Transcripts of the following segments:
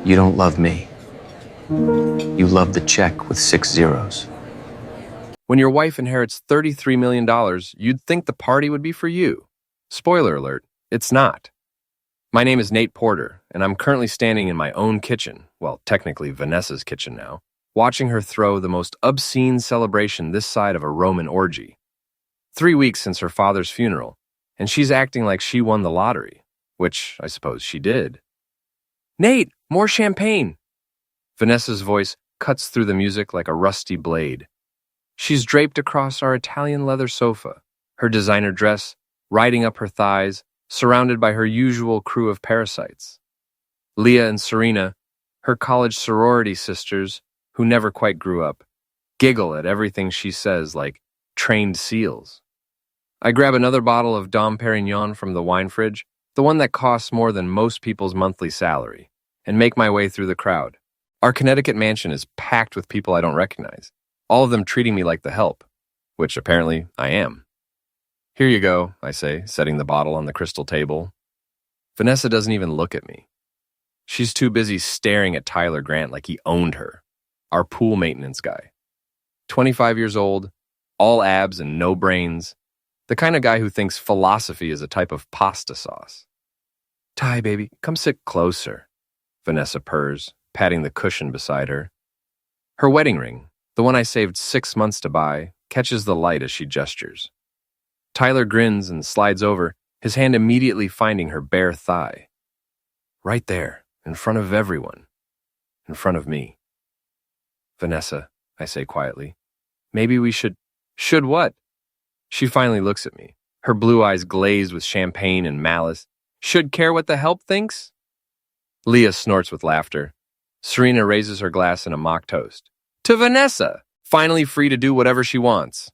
You don't love me. You love the check with 6 zeros. When your wife inherits $33 million, you'd think the party would be for you. Spoiler alert, it's not. My name is Nate Porter, and I'm currently standing in my own kitchen, well, technically Vanessa's kitchen now, watching her throw the most obscene celebration this side of a Roman orgy. 3 weeks since her father's funeral, and she's acting like she won the lottery, which I suppose she did. Nate, more champagne! Vanessa's voice cuts through the music like a rusty blade. She's draped across our Italian leather sofa, her designer dress riding up her thighs, surrounded by her usual crew of parasites. Leah and Serena, her college sorority sisters, who never quite grew up, giggle at everything she says like trained seals. I grab another bottle of Dom Perignon from the wine fridge, the one that costs more than most people's monthly salary, and make my way through the crowd. Our Connecticut mansion is packed with people I don't recognize, all of them treating me like the help, which apparently I am. Here you go, I say, setting the bottle on the crystal table. Vanessa doesn't even look at me. She's too busy staring at Tyler Grant like he owned her, our pool maintenance guy. 25 years old, all abs and no brains, the kind of guy who thinks philosophy is a type of pasta sauce. Ty, baby, come sit closer, Vanessa purrs, patting the cushion beside her. Her wedding ring, the one I saved 6 months to buy, catches the light as she gestures. Tyler grins and slides over, his hand immediately finding her bare thigh. Right there, in front of everyone. In front of me. Vanessa, I say quietly, maybe we should... Should what? She finally looks at me, her blue eyes glazed with champagne and malice. Should care what the help thinks? Leah snorts with laughter. Serena raises her glass in a mock toast. To Vanessa, finally free to do whatever she wants.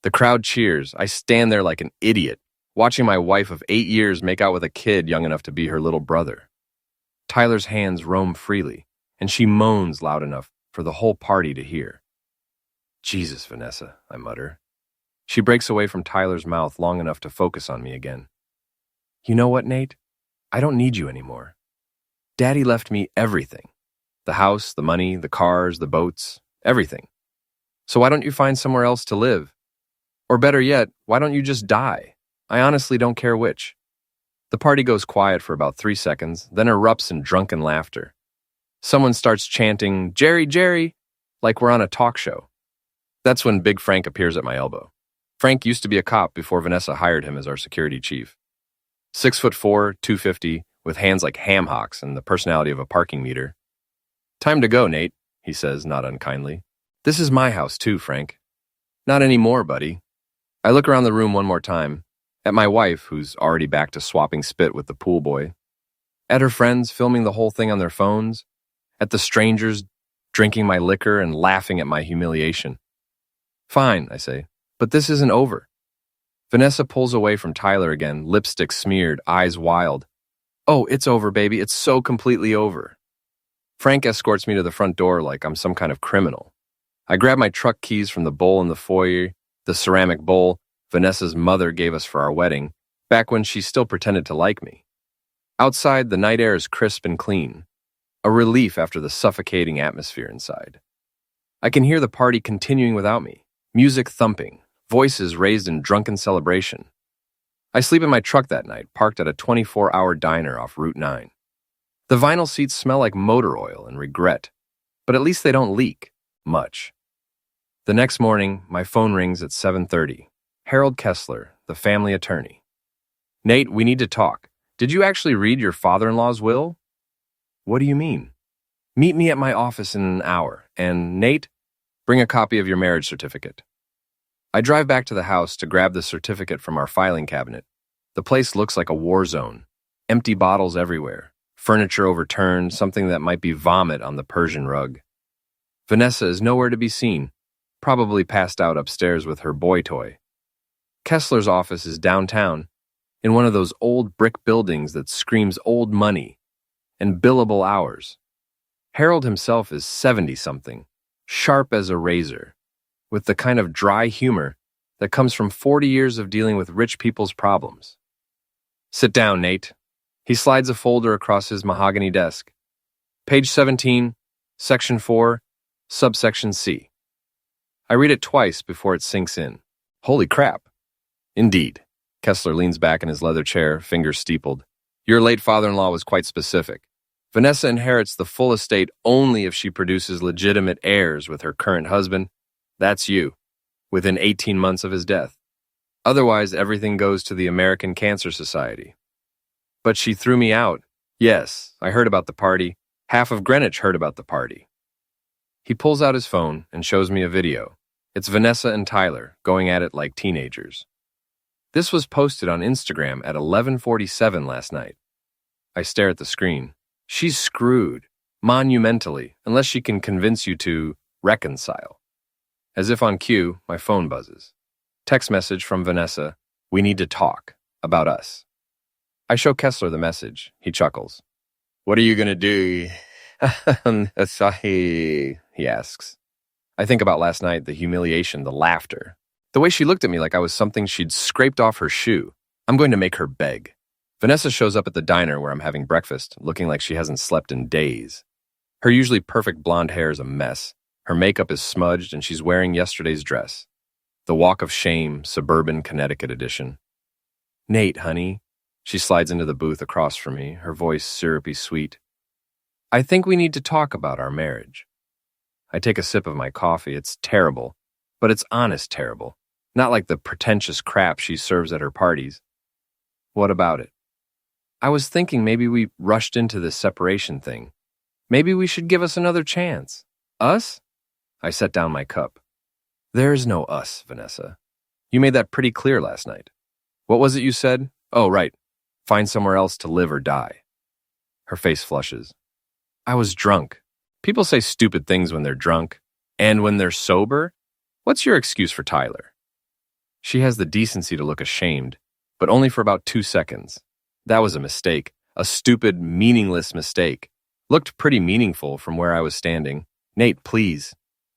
The crowd cheers. I stand there like an idiot, watching my wife of 8 years make out with a kid young enough to be her little brother. Tyler's hands roam freely, and she moans loud enough for the whole party to hear. Jesus, Vanessa, I mutter. She breaks away from Tyler's mouth long enough to focus on me again. You know what, Nate? I don't need you anymore. Daddy left me everything. The house, the money, the cars, the boats, everything. So why don't you find somewhere else to live? Or better yet, why don't you just die? I honestly don't care which. The party goes quiet for about 3 seconds, then erupts in drunken laughter. Someone starts chanting, Jerry, Jerry, like we're on a talk show. That's when Big Frank appears at my elbow. Frank used to be a cop before Vanessa hired him as our security chief. 6'4", 250, with hands like ham hocks and the personality of a parking meter. Time to go, Nate, he says, not unkindly. This is my house too, Frank. Not anymore, buddy. I look around the room one more time, at my wife, who's already back to swapping spit with the pool boy, at her friends filming the whole thing on their phones, at the strangers drinking my liquor and laughing at my humiliation. Fine, I say, but this isn't over. Vanessa pulls away from Tyler again, lipstick smeared, eyes wild. Oh, it's over, baby. It's so completely over. Frank escorts me to the front door like I'm some kind of criminal. I grab my truck keys from the bowl in the foyer, the ceramic bowl Vanessa's mother gave us for our wedding, back when she still pretended to like me. Outside, the night air is crisp and clean, a relief after the suffocating atmosphere inside. I can hear the party continuing without me, music thumping, voices raised in drunken celebration. I sleep in my truck that night, parked at a 24-hour diner off Route 9. The vinyl seats smell like motor oil and regret, but at least they don't leak much. The next morning, my phone rings at 7:30. Harold Kessler, the family attorney. Nate, we need to talk. Did you actually read your father-in-law's will? What do you mean? Meet me at my office in an hour, and Nate, bring a copy of your marriage certificate. I drive back to the house to grab the certificate from our filing cabinet. The place looks like a war zone. Empty bottles everywhere. Furniture overturned, something that might be vomit on the Persian rug. Vanessa is nowhere to be seen, probably passed out upstairs with her boy toy. Kessler's office is downtown, in one of those old brick buildings that screams old money and billable hours. Harold himself is 70-something, sharp as a razor, with the kind of dry humor that comes from 40 years of dealing with rich people's problems. Sit down, Nate. He slides a folder across his mahogany desk. Page 17, Section 4, Subsection C. I read it twice before it sinks in. Holy crap. Indeed. Kessler leans back in his leather chair, fingers steepled. Your late father-in-law was quite specific. Vanessa inherits the full estate only if she produces legitimate heirs with her current husband. That's you, within 18 months of his death. Otherwise, everything goes to the American Cancer Society. But she threw me out. Yes, I heard about the party. Half of Greenwich heard about the party. He pulls out his phone and shows me a video. It's Vanessa and Tyler going at it like teenagers. This was posted on Instagram at 11:47 last night. I stare at the screen. She's screwed, monumentally, unless she can convince you to reconcile. As if on cue, my phone buzzes. Text message from Vanessa, we need to talk, about us. I show Kessler the message. He chuckles. What are you going to do? He asks. I think about last night, the humiliation, the laughter. The way she looked at me like I was something she'd scraped off her shoe. I'm going to make her beg. Vanessa shows up at the diner where I'm having breakfast, looking like she hasn't slept in days. Her usually perfect blonde hair is a mess. Her makeup is smudged and she's wearing yesterday's dress. The Walk of Shame, Suburban Connecticut edition. Nate, honey. She slides into the booth across from me, her voice syrupy sweet. I think we need to talk about our marriage. I take a sip of my coffee. It's terrible, but it's honest terrible. Not like the pretentious crap she serves at her parties. What about it? I was thinking maybe we rushed into this separation thing. Maybe we should give us another chance. Us? I set down my cup. There's no us, Vanessa. You made that pretty clear last night. What was it you said? Oh, right. Find somewhere else to live or die. Her face flushes. I was drunk. People say stupid things when they're drunk. And when they're sober? What's your excuse for Tyler? She has the decency to look ashamed, but only for about 2 seconds. That was a mistake. A stupid, meaningless mistake. Looked pretty meaningful from where I was standing. Nate, please.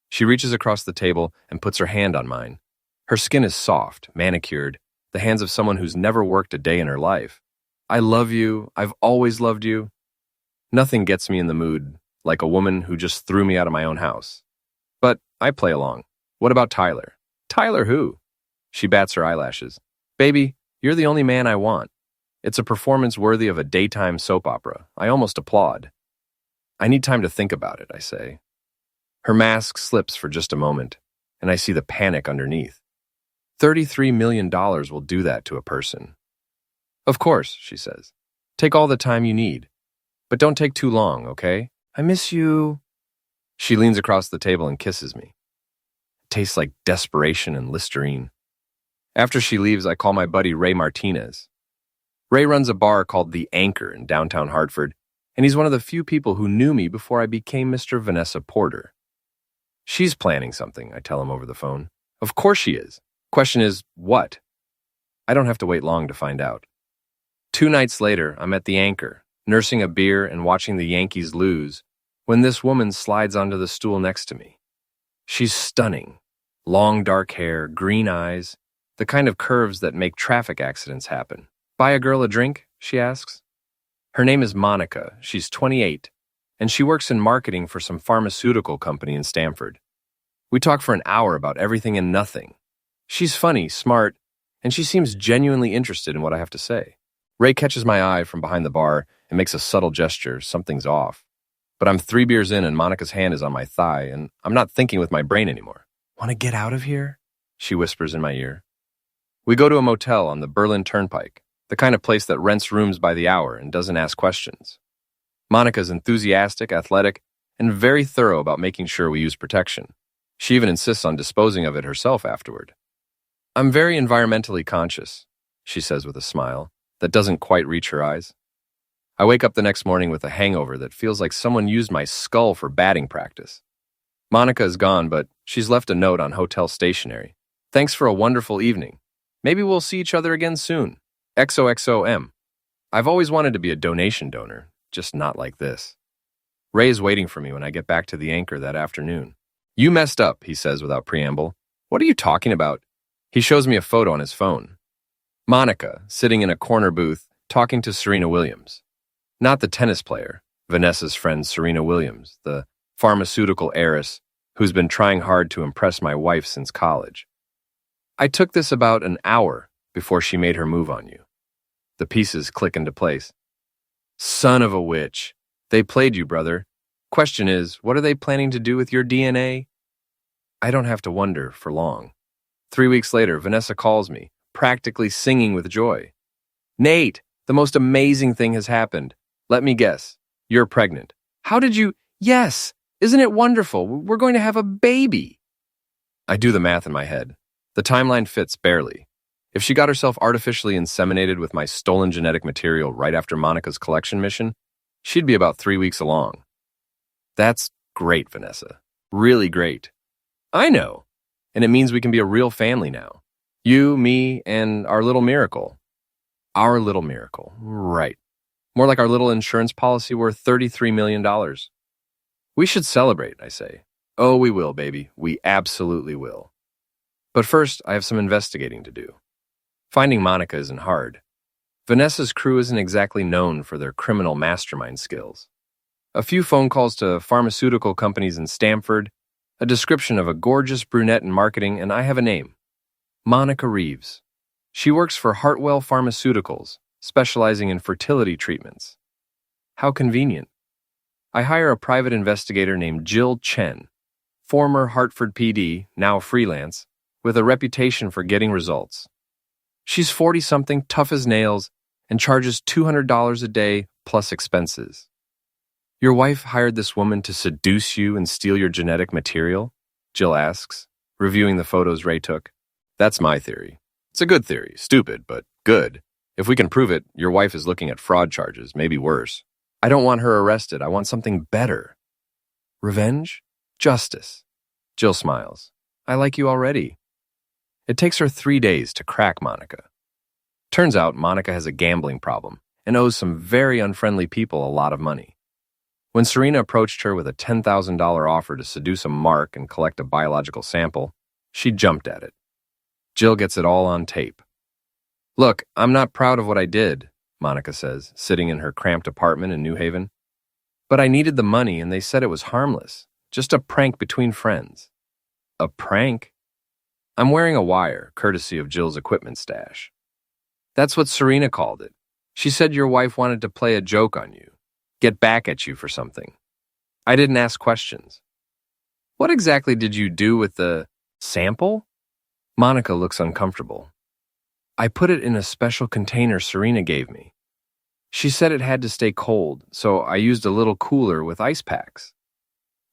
She reaches across the table and puts her hand on mine. Her skin is soft, manicured, the hands of someone who's never worked a day in her life. I love you. I've always loved you. Nothing gets me in the mood like a woman who just threw me out of my own house. But I play along. What about Tyler? Tyler who? She bats her eyelashes. Baby, you're the only man I want. It's a performance worthy of a daytime soap opera. I almost applaud. I need time to think about it, I say. Her mask slips for just a moment, and I see the panic underneath. $33 million will do that to a person. Of course, she says. Take all the time you need. But don't take too long, okay? I miss you. She leans across the table and kisses me. It tastes like desperation and Listerine. After she leaves, I call my buddy Ray Martinez. Ray runs a bar called The Anchor in downtown Hartford, and he's one of the few people who knew me before I became Mr. Vanessa Porter. She's planning something, I tell him over the phone. Of course she is. Question is, what? I don't have to wait long to find out. 2 nights later, I'm at The Anchor, nursing a beer and watching the Yankees lose, when this woman slides onto the stool next to me. She's stunning. Long dark hair, green eyes, the kind of curves that make traffic accidents happen. Buy a girl a drink? She asks. Her name is Monica. She's 28, and she works in marketing for some pharmaceutical company in Stamford. We talk for an hour about everything and nothing. She's funny, smart, and she seems genuinely interested in what I have to say. Ray catches my eye from behind the bar and makes a subtle gesture. Something's off. But I'm 3 beers in and Monica's hand is on my thigh, and I'm not thinking with my brain anymore. Want to get out of here? She whispers in my ear. We go to a motel on the Berlin Turnpike, the kind of place that rents rooms by the hour and doesn't ask questions. Monica's enthusiastic, athletic, and very thorough about making sure we use protection. She even insists on disposing of it herself afterward. I'm very environmentally conscious, she says with a smile that doesn't quite reach her eyes. I wake up the next morning with a hangover that feels like someone used my skull for batting practice. Monica is gone, but she's left a note on hotel stationery. Thanks for a wonderful evening. Maybe we'll see each other again soon. XOXOM. I've always wanted to be a donation donor, just not like this. Ray is waiting for me when I get back to The Anchor that afternoon. You messed up, he says without preamble. What are you talking about? He shows me a photo on his phone. Monica, sitting in a corner booth, talking to Serena Williams. Not the tennis player, Vanessa's friend Serena Williams, the pharmaceutical heiress who's been trying hard to impress my wife since college. I took this about an hour before she made her move on you. The pieces click into place. Son of a witch. They played you, brother. Question is, what are they planning to do with your DNA? I don't have to wonder for long. 3 weeks later, Vanessa calls me, practically singing with joy. Nate, the most amazing thing has happened. Let me guess. You're pregnant. How did you? Yes. Isn't it wonderful? We're going to have a baby. I do the math in my head. The timeline fits barely. If she got herself artificially inseminated with my stolen genetic material right after Monica's collection mission, she'd be about 3 weeks along. That's great, Vanessa. Really great. I know. And it means we can be a real family now. You, me, and our little miracle. Our little miracle. Right. More like our little insurance policy worth $33 million. We should celebrate, I say. Oh, we will, baby. We absolutely will. But first, I have some investigating to do. Finding Monica isn't hard. Vanessa's crew isn't exactly known for their criminal mastermind skills. A few phone calls to pharmaceutical companies in Stamford, a description of a gorgeous brunette in marketing, and I have a name. Monica Reeves. She works for Hartwell Pharmaceuticals, specializing in fertility treatments. How convenient. I hire a private investigator named Jill Chen, former Hartford PD, now freelance, with a reputation for getting results. She's 40-something, tough as nails, and charges $200 a day plus expenses. Your wife hired this woman to seduce you and steal your genetic material? Jill asks, reviewing the photos Ray took. That's my theory. It's a good theory, stupid, but good. If we can prove it, your wife is looking at fraud charges, maybe worse. I don't want her arrested. I want something better. Revenge? Justice. Jill smiles. I like you already. It takes her 3 days to crack Monica. Turns out Monica has a gambling problem and owes some very unfriendly people a lot of money. When Serena approached her with a $10,000 offer to seduce a mark and collect a biological sample, she jumped at it. Jill gets it all on tape. Look, I'm not proud of what I did, Monica says, sitting in her cramped apartment in New Haven. But I needed the money and they said it was harmless, just a prank between friends. A prank? I'm wearing a wire, courtesy of Jill's equipment stash. That's what Serena called it. She said your wife wanted to play a joke on you, get back at you for something. I didn't ask questions. What exactly did you do with the sample? Monica looks uncomfortable. I put it in a special container Serena gave me. She said it had to stay cold, so I used a little cooler with ice packs.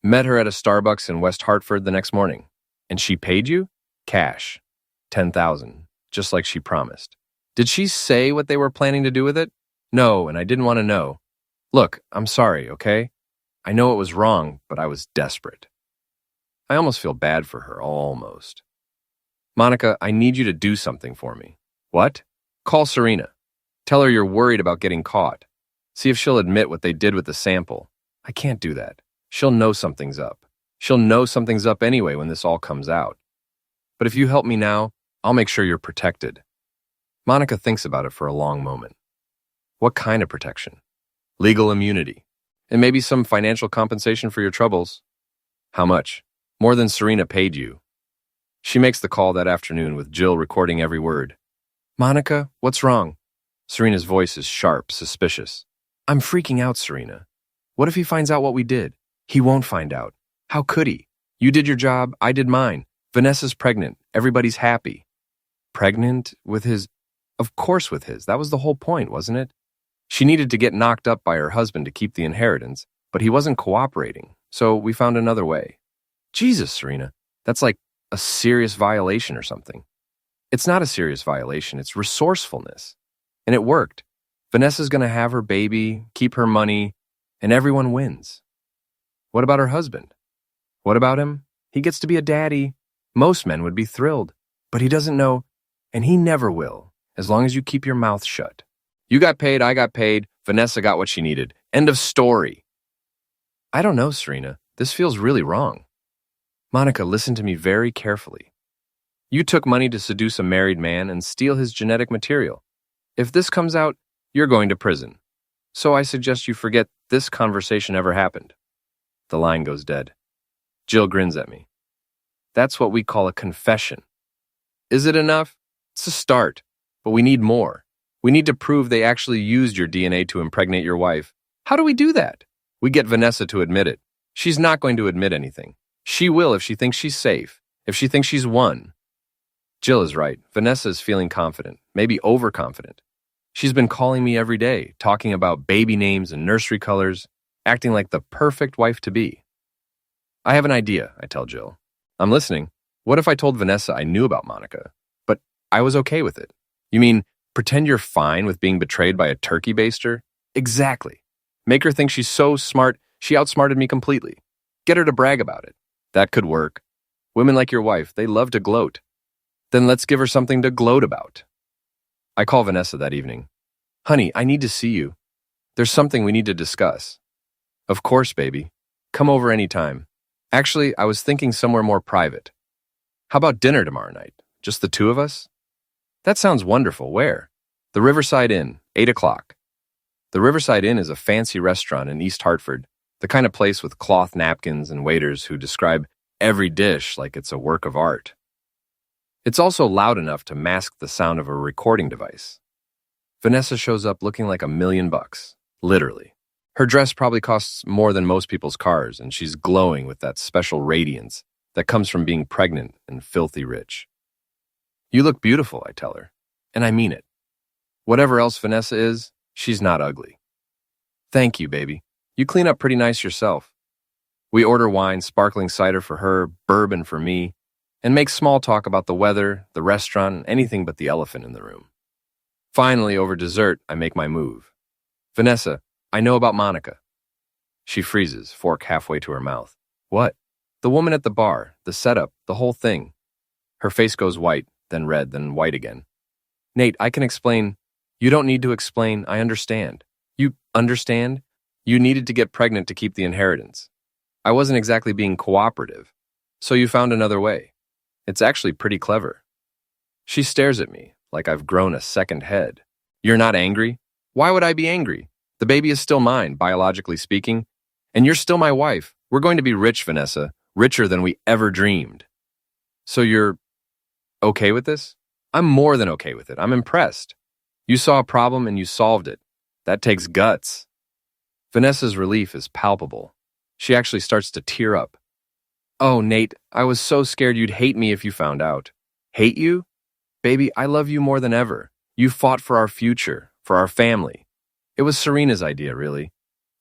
Met her at a Starbucks in West Hartford the next morning. And she paid you? Cash. $10,000, just like she promised. Did she say what they were planning to do with it? No, and I didn't want to know. Look, I'm sorry, okay? I know it was wrong, but I was desperate. I almost feel bad for her, almost. Monica, I need you to do something for me. What? Call Serena. Tell her you're worried about getting caught. See if she'll admit what they did with the sample. I can't do that. She'll know something's up. She'll know something's up anyway when this all comes out. But if you help me now, I'll make sure you're protected. Monica thinks about it for a long moment. What kind of protection? Legal immunity. And maybe some financial compensation for your troubles. How much? More than Serena paid you. She makes the call that afternoon with Jill recording every word. Monica, what's wrong? Serena's voice is sharp, suspicious. I'm freaking out, Serena. What if he finds out what we did? He won't find out. How could he? You did your job, I did mine. Vanessa's pregnant. Everybody's happy. Pregnant with his? Of course with his. That was the whole point, wasn't it? She needed to get knocked up by her husband to keep the inheritance, but he wasn't cooperating, so we found another way. Jesus, Serena, that's like a serious violation or something. It's not a serious violation, it's resourcefulness. And it worked. Vanessa's going to have her baby, keep her money, and everyone wins. What about her husband? What about him? He gets to be a daddy. Most men would be thrilled, but he doesn't know, and he never will, as long as you keep your mouth shut. You got paid, I got paid, Vanessa got what she needed. End of story. I don't know, Serena. This feels really wrong. Monica, listen to me very carefully. You took money to seduce a married man and steal his genetic material. If this comes out, you're going to prison. So I suggest you forget this conversation ever happened. The line goes dead. Jill grins at me. That's what we call a confession. Is it enough? It's a start, but we need more. We need to prove they actually used your DNA to impregnate your wife. How do we do that? We get Vanessa to admit it. She's not going to admit anything. She will if she thinks she's safe, if she thinks she's won. Jill is right. Vanessa is feeling confident, maybe overconfident. She's been calling me every day, talking about baby names and nursery colors, acting like the perfect wife-to-be. I have an idea, I tell Jill. I'm listening. What if I told Vanessa I knew about Monica, but I was okay with it? You mean pretend you're fine with being betrayed by a turkey baster? Exactly. Make her think she's so smart, she outsmarted me completely. Get her to brag about it. That could work. Women like your wife, they love to gloat. Then let's give her something to gloat about. I call Vanessa that evening. Honey, I need to see you. There's something we need to discuss. Of course, baby. Come over anytime. Actually, I was thinking somewhere more private. How about dinner tomorrow night? Just the two of us? That sounds wonderful. Where? The Riverside Inn, 8 o'clock. The Riverside Inn is a fancy restaurant in East Hartford, the kind of place with cloth napkins and waiters who describe every dish like it's a work of art. It's also loud enough to mask the sound of a recording device. Vanessa shows up looking like $1,000,000, literally. Her dress probably costs more than most people's cars, and she's glowing with that special radiance that comes from being pregnant and filthy rich. You look beautiful, I tell her, and I mean it. Whatever else Vanessa is, she's not ugly. Thank you, baby. You clean up pretty nice yourself. We order wine, sparkling cider for her, bourbon for me, and make small talk about the weather, the restaurant, and anything but the elephant in the room. Finally, over dessert, I make my move. Vanessa, I know about Monica. She freezes, fork halfway to her mouth. What? The woman at the bar, the setup, the whole thing. Her face goes white, then red, then white again. Nate, I can explain. You don't need to explain. I understand. You understand? You needed to get pregnant to keep the inheritance. I wasn't exactly being cooperative, so you found another way. It's actually pretty clever. She stares at me like I've grown a second head. You're not angry? Why would I be angry? The baby is still mine, biologically speaking, and you're still my wife. We're going to be rich, Vanessa, richer than we ever dreamed. So you're okay with this? I'm more than okay with it. I'm impressed. You saw a problem and you solved it. That takes guts. Vanessa's relief is palpable. She actually starts to tear up. Oh, Nate, I was so scared you'd hate me if you found out. Hate you? Baby, I love you more than ever. You fought for our future, for our family. It was Serena's idea, really.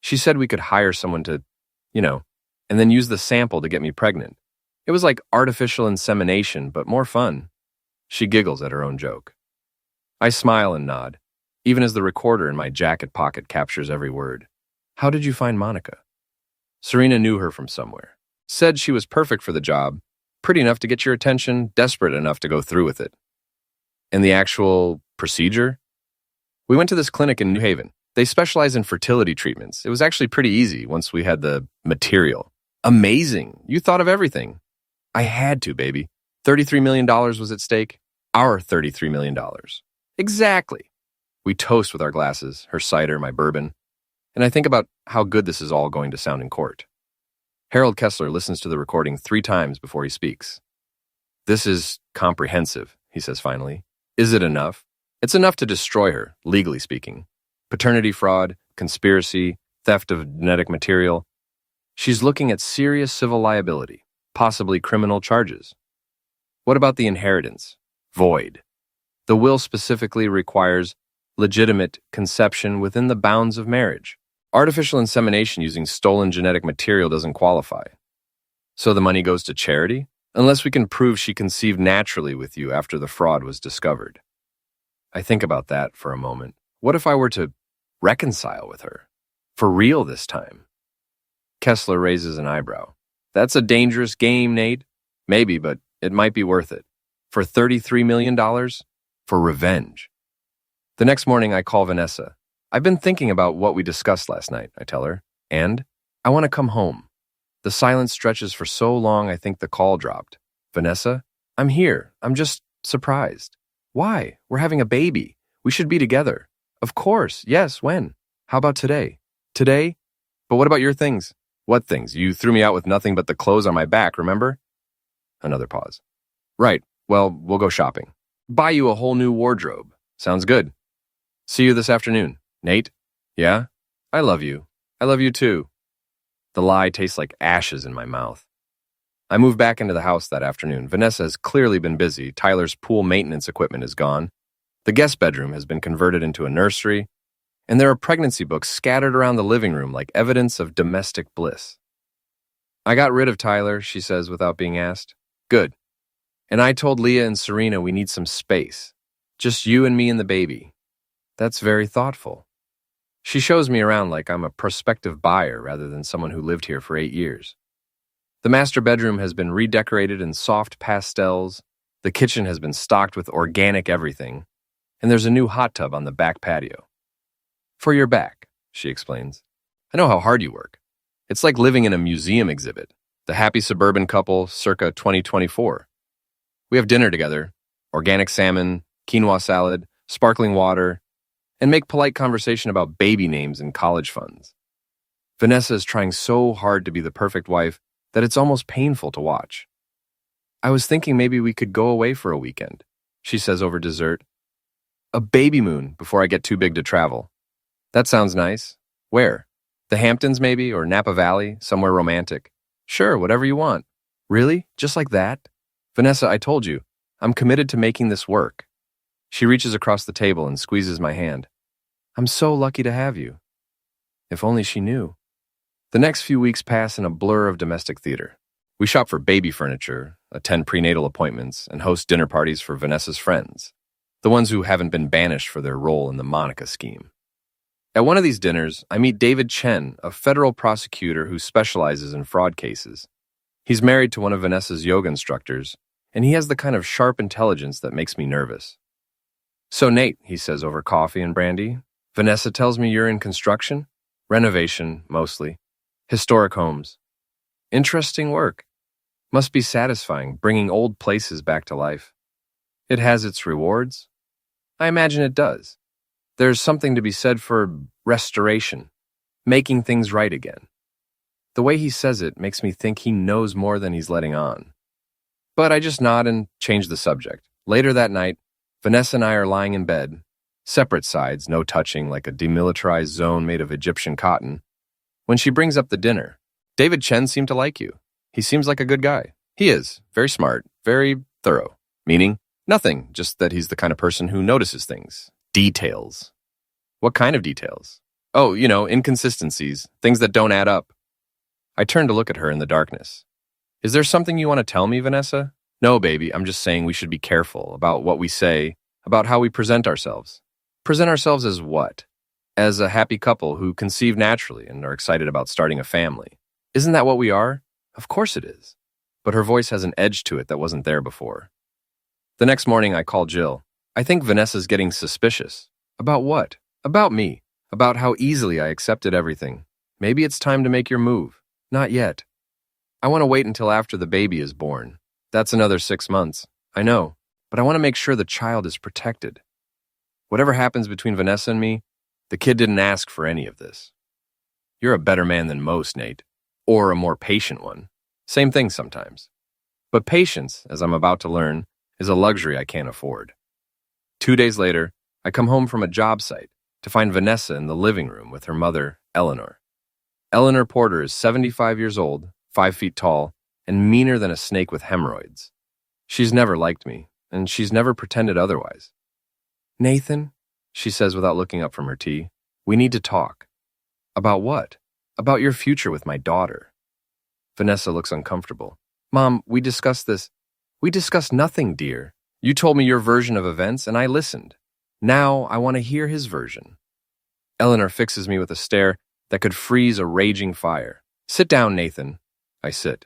She said we could hire someone to, and then use the sample to get me pregnant. It was like artificial insemination, but more fun. She giggles at her own joke. I smile and nod, even as the recorder in my jacket pocket captures every word. How did you find Monica? Serena knew her from somewhere. Said she was perfect for the job, pretty enough to get your attention, desperate enough to go through with it. And the actual procedure? We went to this clinic in New Haven. They specialize in fertility treatments. It was actually pretty easy once we had the material. Amazing. You thought of everything. I had to, baby. $33 million was at stake. Our $33 million. Exactly. We toast with our glasses, her cider, my bourbon. And I think about how good this is all going to sound in court. Harold Kessler listens to the recording 3 times before he speaks. This is comprehensive, he says finally. Is it enough? It's enough to destroy her, legally speaking. Paternity fraud, conspiracy, theft of genetic material. She's looking at serious civil liability, possibly criminal charges. What about the inheritance? Void. The will specifically requires legitimate conception within the bounds of marriage. Artificial insemination using stolen genetic material doesn't qualify. So the money goes to charity? Unless we can prove she conceived naturally with you after the fraud was discovered. I think about that for a moment. What if I were to reconcile with her? For real this time? Kessler raises an eyebrow. That's a dangerous game, Nate. Maybe, but it might be worth it. For $33 million? For revenge. The next morning, I call Vanessa. I've been thinking about what we discussed last night, I tell her, and I want to come home. The silence stretches for so long I think the call dropped. Vanessa, I'm here. I'm just surprised. Why? We're having a baby. We should be together. Of course. Yes, when? How about today? Today? But what about your things? What things? You threw me out with nothing but the clothes on my back, remember? Another pause. Right. Well, we'll go shopping. Buy you a whole new wardrobe. Sounds good. See you this afternoon. Nate? Yeah? I love you. I love you too. The lie tastes like ashes in my mouth. I move back into the house that afternoon. Vanessa has clearly been busy. Tyler's pool maintenance equipment is gone. The guest bedroom has been converted into a nursery, and there are pregnancy books scattered around the living room like evidence of domestic bliss. I got rid of Tyler, she says without being asked. Good. And I told Leah and Serena we need some space. Just you and me and the baby. That's very thoughtful. She shows me around like I'm a prospective buyer rather than someone who lived here for 8 years. The master bedroom has been redecorated in soft pastels, the kitchen has been stocked with organic everything, and there's a new hot tub on the back patio. For your back, she explains. I know how hard you work. It's like living in a museum exhibit, the happy suburban couple circa 2024. We have dinner together, organic salmon, quinoa salad, sparkling water, and make polite conversation about baby names and college funds. Vanessa is trying so hard to be the perfect wife that it's almost painful to watch. I was thinking maybe we could go away for a weekend, she says over dessert. A baby moon before I get too big to travel. That sounds nice. Where? The Hamptons maybe, or Napa Valley, somewhere romantic. Sure, whatever you want. Really? Just like that? Vanessa, I told you, I'm committed to making this work. She reaches across the table and squeezes my hand. I'm so lucky to have you. If only she knew. The next few weeks pass in a blur of domestic theater. We shop for baby furniture, attend prenatal appointments, and host dinner parties for Vanessa's friends, the ones who haven't been banished for their role in the Monica scheme. At one of these dinners, I meet David Chen, a federal prosecutor who specializes in fraud cases. He's married to one of Vanessa's yoga instructors, and he has the kind of sharp intelligence that makes me nervous. So Nate, he says over coffee and brandy, Vanessa tells me you're in construction? Renovation, mostly. Historic homes. Interesting work. Must be satisfying, bringing old places back to life. It has its rewards. I imagine it does. There's something to be said for restoration, making things right again. The way he says it makes me think he knows more than he's letting on. But I just nod and change the subject. Later that night, Vanessa and I are lying in bed, separate sides, no touching, like a demilitarized zone made of Egyptian cotton, when she brings up the dinner. David Chen seemed to like you. He seems like a good guy. He is. Very smart. Very thorough. Meaning? Nothing. Just that he's the kind of person who notices things. Details. What kind of details? Oh, inconsistencies. Things that don't add up. I turn to look at her in the darkness. Is there something you want to tell me, Vanessa? No, baby. I'm just saying we should be careful about what we say, about how we present ourselves. Present ourselves as what? As a happy couple who conceive naturally and are excited about starting a family. Isn't that what we are? Of course it is. But her voice has an edge to it that wasn't there before. The next morning, I call Jill. I think Vanessa's getting suspicious. About what? About me. About how easily I accepted everything. Maybe it's time to make your move. Not yet. I want to wait until after the baby is born. That's another 6 months. I know. But I want to make sure the child is protected. Whatever happens between Vanessa and me, the kid didn't ask for any of this. You're a better man than most, Nate. Or a more patient one. Same thing sometimes. But patience, as I'm about to learn, is a luxury I can't afford. 2 days later, I come home from a job site to find Vanessa in the living room with her mother, Eleanor. Eleanor Porter is 75 years old, 5 feet tall, and meaner than a snake with hemorrhoids. She's never liked me, and she's never pretended otherwise. Nathan, she says without looking up from her tea, we need to talk. About what? About your future with my daughter. Vanessa looks uncomfortable. Mom, we discussed this. We discussed nothing, dear. You told me your version of events, and I listened. Now I want to hear his version. Eleanor fixes me with a stare that could freeze a raging fire. Sit down, Nathan. I sit.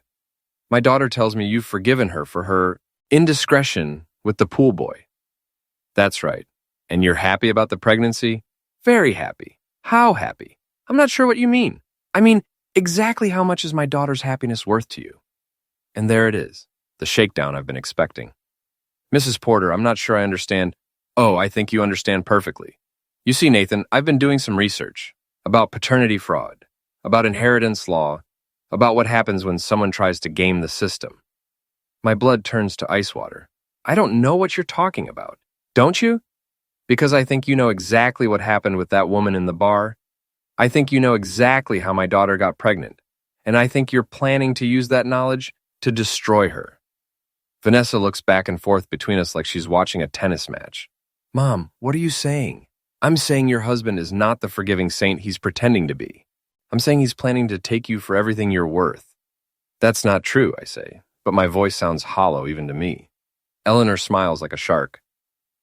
My daughter tells me you've forgiven her for her indiscretion with the pool boy. That's right. And you're happy about the pregnancy? Very happy. How happy? I'm not sure what you mean. I mean, exactly how much is my daughter's happiness worth to you? And there it is, the shakedown I've been expecting. Mrs. Porter, I'm not sure I understand. Oh, I think you understand perfectly. You see, Nathan, I've been doing some research about paternity fraud, about inheritance law, about what happens when someone tries to game the system. My blood turns to ice water. I don't know what you're talking about. Don't you? Because I think you know exactly what happened with that woman in the bar. I think you know exactly how my daughter got pregnant. And I think you're planning to use that knowledge to destroy her. Vanessa looks back and forth between us like she's watching a tennis match. Mom, what are you saying? I'm saying your husband is not the forgiving saint he's pretending to be. I'm saying he's planning to take you for everything you're worth. That's not true, I say, but my voice sounds hollow even to me. Eleanor smiles like a shark.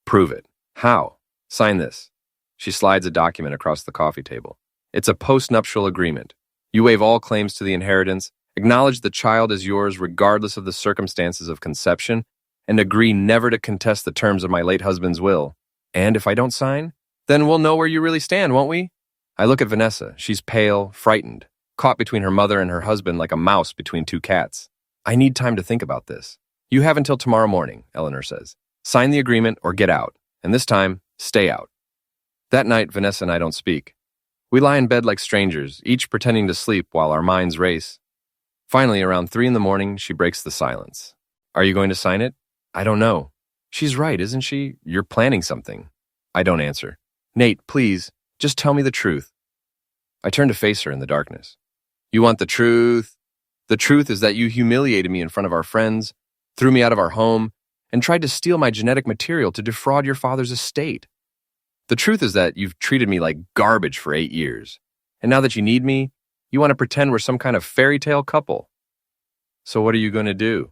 Prove it. How? Sign this. She slides a document across the coffee table. It's a post-nuptial agreement. You waive all claims to the inheritance, acknowledge the child is yours regardless of the circumstances of conception, and agree never to contest the terms of my late husband's will. And if I don't sign, then we'll know where you really stand, won't we? I look at Vanessa. She's pale, frightened, caught between her mother and her husband like a mouse between two cats. I need time to think about this. You have until tomorrow morning, Eleanor says. Sign the agreement or get out. And this time, stay out. That night, Vanessa and I don't speak. We lie in bed like strangers, each pretending to sleep while our minds race. Finally, around 3 a.m, she breaks the silence. Are you going to sign it? I don't know. She's right, isn't she? You're planning something. I don't answer. Nate, please, just tell me the truth. I turn to face her in the darkness. You want the truth? The truth is that you humiliated me in front of our friends, threw me out of our home, and tried to steal my genetic material to defraud your father's estate. The truth is that you've treated me like garbage for 8 years, and now that you need me, you want to pretend we're some kind of fairy tale couple. So what are you going to do?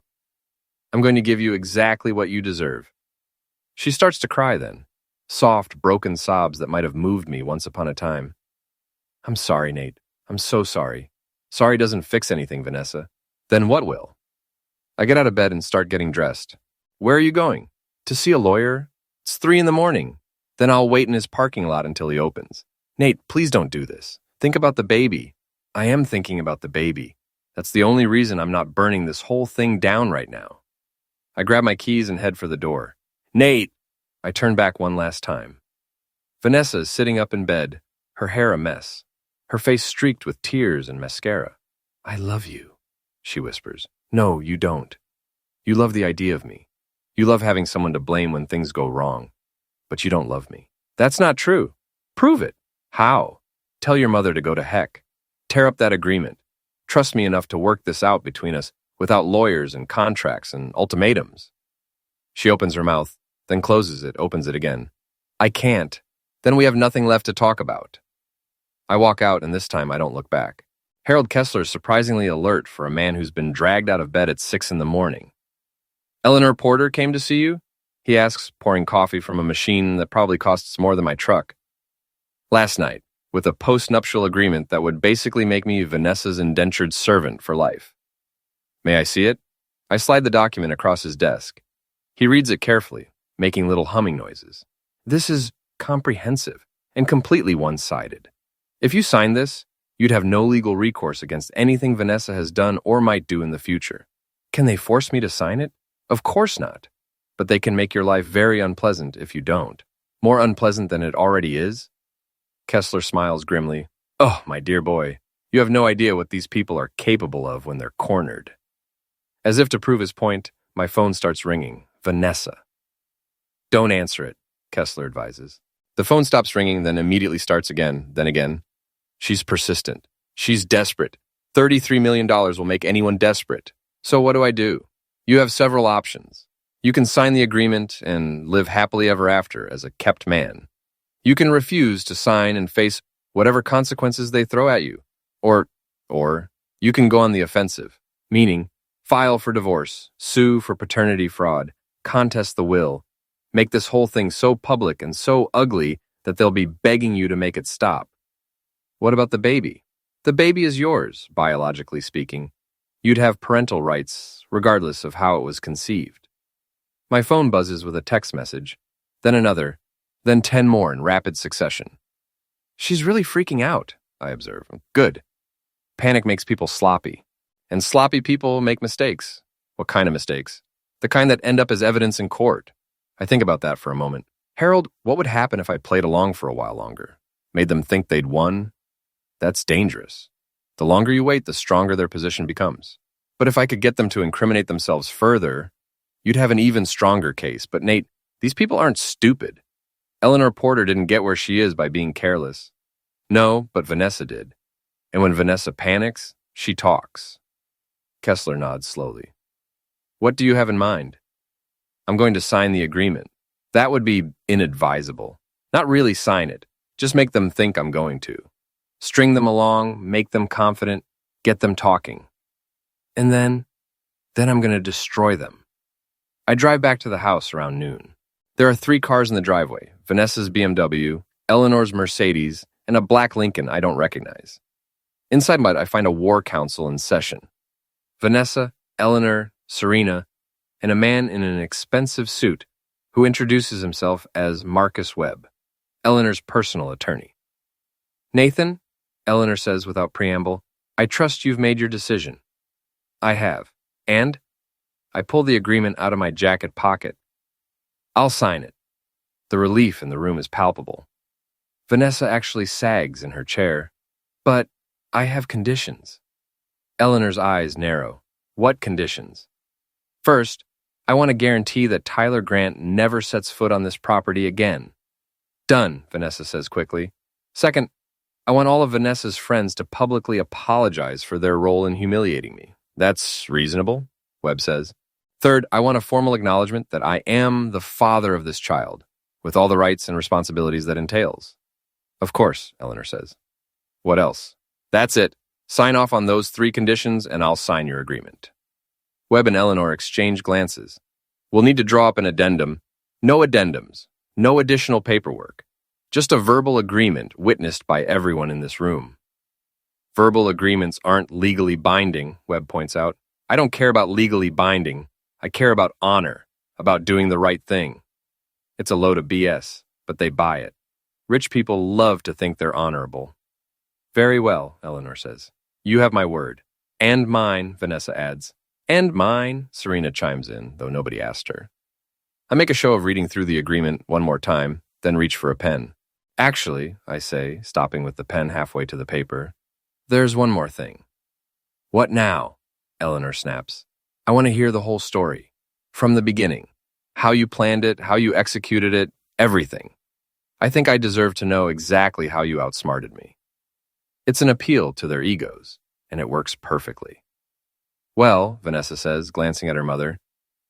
I'm going to give you exactly what you deserve. She starts to cry then, soft, broken sobs that might have moved me once upon a time. I'm sorry, Nate. I'm so sorry. Sorry doesn't fix anything, Vanessa. Then what will? I get out of bed and start getting dressed. Where are you going? To see a lawyer? It's 3 a.m. Then I'll wait in his parking lot until he opens. Nate, please don't do this. Think about the baby. I am thinking about the baby. That's the only reason I'm not burning this whole thing down right now. I grab my keys and head for the door. Nate! I turn back one last time. Vanessa is sitting up in bed, her hair a mess, her face streaked with tears and mascara. I love you, she whispers. No, you don't. You love the idea of me. You love having someone to blame when things go wrong. But you don't love me. That's not true. Prove it. How? Tell your mother to go to heck. Tear up that agreement. Trust me enough to work this out between us without lawyers and contracts and ultimatums. She opens her mouth, then closes it, opens it again. I can't. Then we have nothing left to talk about. I walk out, and this time I don't look back. Harold Kessler's surprisingly alert for a man who's been dragged out of bed at 6 a.m. Eleanor Porter came to see you? He asks, pouring coffee from a machine that probably costs more than my truck. Last night, with a post-nuptial agreement that would basically make me Vanessa's indentured servant for life. May I see it? I slide the document across his desk. He reads it carefully, making little humming noises. This is comprehensive and completely one-sided. If you sign this, you'd have no legal recourse against anything Vanessa has done or might do in the future. Can they force me to sign it? Of course not. But they can make your life very unpleasant if you don't. More unpleasant than it already is. Kessler smiles grimly. Oh, my dear boy, you have no idea what these people are capable of when they're cornered. As if to prove his point, my phone starts ringing. Vanessa. Don't answer it, Kessler advises. The phone stops ringing, then immediately starts again, then again. She's persistent. She's desperate. $33 million will make anyone desperate. So what do? You have several options. You can sign the agreement and live happily ever after as a kept man. You can refuse to sign and face whatever consequences they throw at you. Or you can go on the offensive, meaning file for divorce, sue for paternity fraud, contest the will, make this whole thing so public and so ugly that they'll be begging you to make it stop. What about the baby? The baby is yours, biologically speaking. You'd have parental rights, regardless of how it was conceived. My phone buzzes with a text message, then another, then 10 more in rapid succession. She's really freaking out, I observe. Good. Panic makes people sloppy. And sloppy people make mistakes. What kind of mistakes? The kind that end up as evidence in court. I think about that for a moment. Harold, what would happen if I played along for a while longer? Made them think they'd won? That's dangerous. The longer you wait, the stronger their position becomes. But if I could get them to incriminate themselves further, you'd have an even stronger case. But Nate, these people aren't stupid. Eleanor Porter didn't get where she is by being careless. No, but Vanessa did. And when Vanessa panics, she talks. Kessler nods slowly. What do you have in mind? I'm going to sign the agreement. That would be inadvisable. Not really sign it. Just make them think I'm going to. String them along, make them confident, get them talking. And then I'm going to destroy them. I drive back to the house around noon. There are 3 cars in the driveway, Vanessa's BMW, Eleanor's Mercedes, and a black Lincoln I don't recognize. Inside I find a war council in session. Vanessa, Eleanor, Serena, and a man in an expensive suit who introduces himself as Marcus Webb, Eleanor's personal attorney. Nathan, Eleanor says without preamble, I trust you've made your decision. I have. And? I pull the agreement out of my jacket pocket. I'll sign it. The relief in the room is palpable. Vanessa actually sags in her chair. But I have conditions. Eleanor's eyes narrow. What conditions? First, I want to guarantee that Tyler Grant never sets foot on this property again. Done, Vanessa says quickly. Second, I want all of Vanessa's friends to publicly apologize for their role in humiliating me. That's reasonable, Webb says. Third, I want a formal acknowledgement that I am the father of this child, with all the rights and responsibilities that entails. Of course, Eleanor says. What else? That's it. Sign off on those 3 conditions and I'll sign your agreement. Webb and Eleanor exchange glances. We'll need to draw up an addendum. No addendums. No additional paperwork. Just a verbal agreement witnessed by everyone in this room. Verbal agreements aren't legally binding, Webb points out. I don't care about legally binding. I care about honor, about doing the right thing. It's a load of BS, but they buy it. Rich people love to think they're honorable. Very well, Eleanor says. You have my word. And mine, Vanessa adds. And mine, Serena chimes in, though nobody asked her. I make a show of reading through the agreement one more time, then reach for a pen. Actually, I say, stopping with the pen halfway to the paper, there's one more thing. What now? Eleanor snaps. I want to hear the whole story. From the beginning. How you planned it, how you executed it, everything. I think I deserve to know exactly how you outsmarted me. It's an appeal to their egos, and it works perfectly. Well, Vanessa says, glancing at her mother,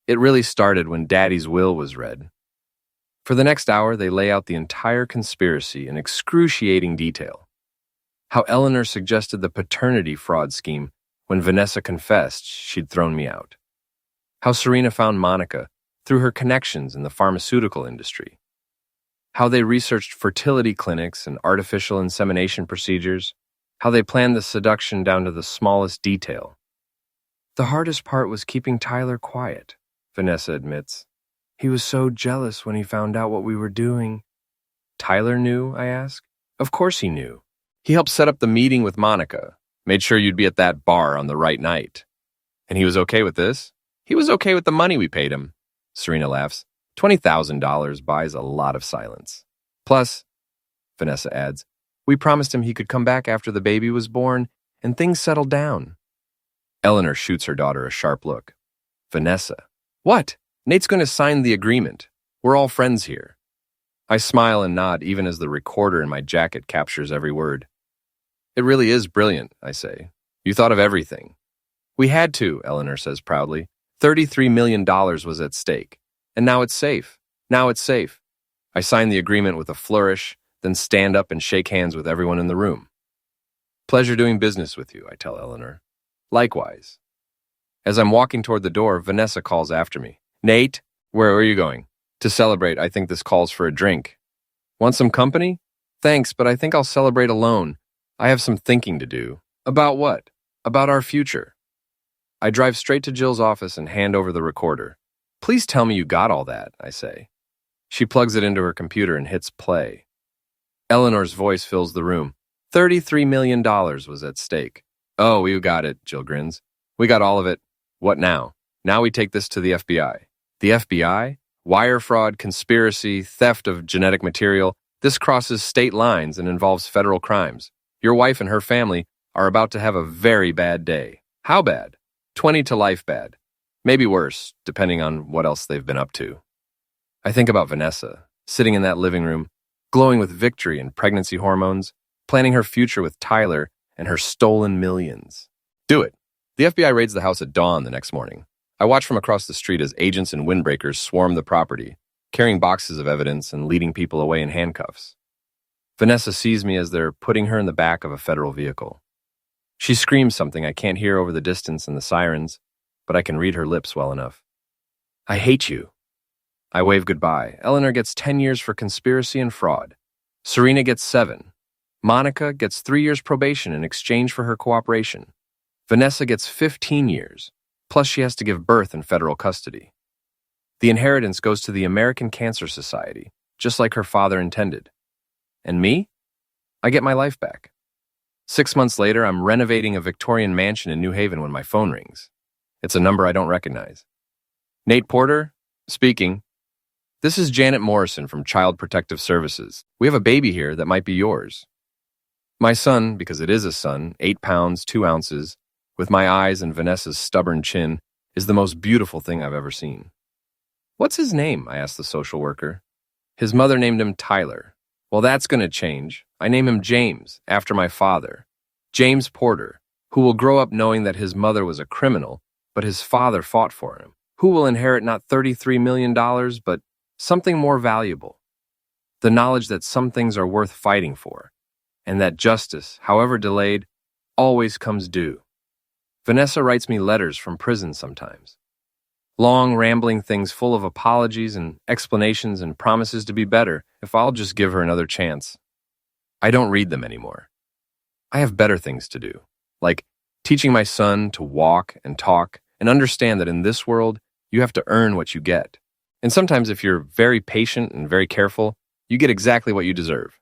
it really started when Daddy's will was read. For the next hour, they lay out the entire conspiracy in excruciating detail. How Eleanor suggested the paternity fraud scheme when Vanessa confessed she'd thrown me out. How Serena found Monica through her connections in the pharmaceutical industry. How they researched fertility clinics and artificial insemination procedures. How they planned the seduction down to the smallest detail. The hardest part was keeping Tyler quiet, Vanessa admits. He was so jealous when he found out what we were doing. Tyler knew, I ask. Of course he knew. He helped set up the meeting with Monica, made sure you'd be at that bar on the right night. And he was okay with this? He was okay with the money we paid him. Serena laughs. $20,000 buys a lot of silence. Plus, Vanessa adds, we promised him he could come back after the baby was born and things settled down. Eleanor shoots her daughter a sharp look. Vanessa. What? Nate's going to sign the agreement. We're all friends here. I smile and nod even as the recorder in my jacket captures every word. It really is brilliant, I say. You thought of everything. We had to, Eleanor says proudly. $33 million was at stake. And now it's safe. Now it's safe. I sign the agreement with a flourish, then stand up and shake hands with everyone in the room. Pleasure doing business with you, I tell Eleanor. Likewise. As I'm walking toward the door, Vanessa calls after me. Nate, where are you going? To celebrate, I think this calls for a drink. Want some company? Thanks, but I think I'll celebrate alone. I have some thinking to do. About what? About our future. I drive straight to Jill's office and hand over the recorder. Please tell me you got all that, I say. She plugs it into her computer and hits play. Eleanor's voice fills the room. $33 million was at stake. Oh, we got it, Jill grins. We got all of it. What now? Now we take this to the FBI. The FBI? Wire fraud, conspiracy, theft of genetic material. This crosses state lines and involves federal crimes. Your wife and her family are about to have a very bad day. How bad? 20 to life bad. Maybe worse, depending on what else they've been up to. I think about Vanessa, sitting in that living room, glowing with victory and pregnancy hormones, planning her future with Tyler and her stolen millions. Do it. The FBI raids the house at dawn the next morning. I watch from across the street as agents and windbreakers swarm the property, carrying boxes of evidence and leading people away in handcuffs. Vanessa sees me as they're putting her in the back of a federal vehicle. She screams something I can't hear over the distance and the sirens, but I can read her lips well enough. I hate you. I wave goodbye. Eleanor gets 10 years for conspiracy and fraud. Serena gets 7. Monica gets 3 years probation in exchange for her cooperation. Vanessa gets 15 years, plus she has to give birth in federal custody. The inheritance goes to the American Cancer Society, just like her father intended. And me? I get my life back. 6 months later, I'm renovating a Victorian mansion in New Haven when my phone rings. It's a number I don't recognize. Nate Porter? Speaking. This is Janet Morrison from Child Protective Services. We have a baby here that might be yours. My son, because it is a son, 8 pounds, 2 ounces, with my eyes and Vanessa's stubborn chin, is the most beautiful thing I've ever seen. What's his name? I asked the social worker. His mother named him Tyler. Well, that's going to change. I name him James, after my father. James Porter, who will grow up knowing that his mother was a criminal, but his father fought for him. Who will inherit not $33 million, but something more valuable. The knowledge that some things are worth fighting for, and that justice, however delayed, always comes due. Vanessa writes me letters from prison sometimes. Long, rambling things full of apologies and explanations and promises to be better if I'll just give her another chance. I don't read them anymore. I have better things to do, like teaching my son to walk and talk and understand that in this world, you have to earn what you get. And sometimes if you're very patient and very careful, you get exactly what you deserve.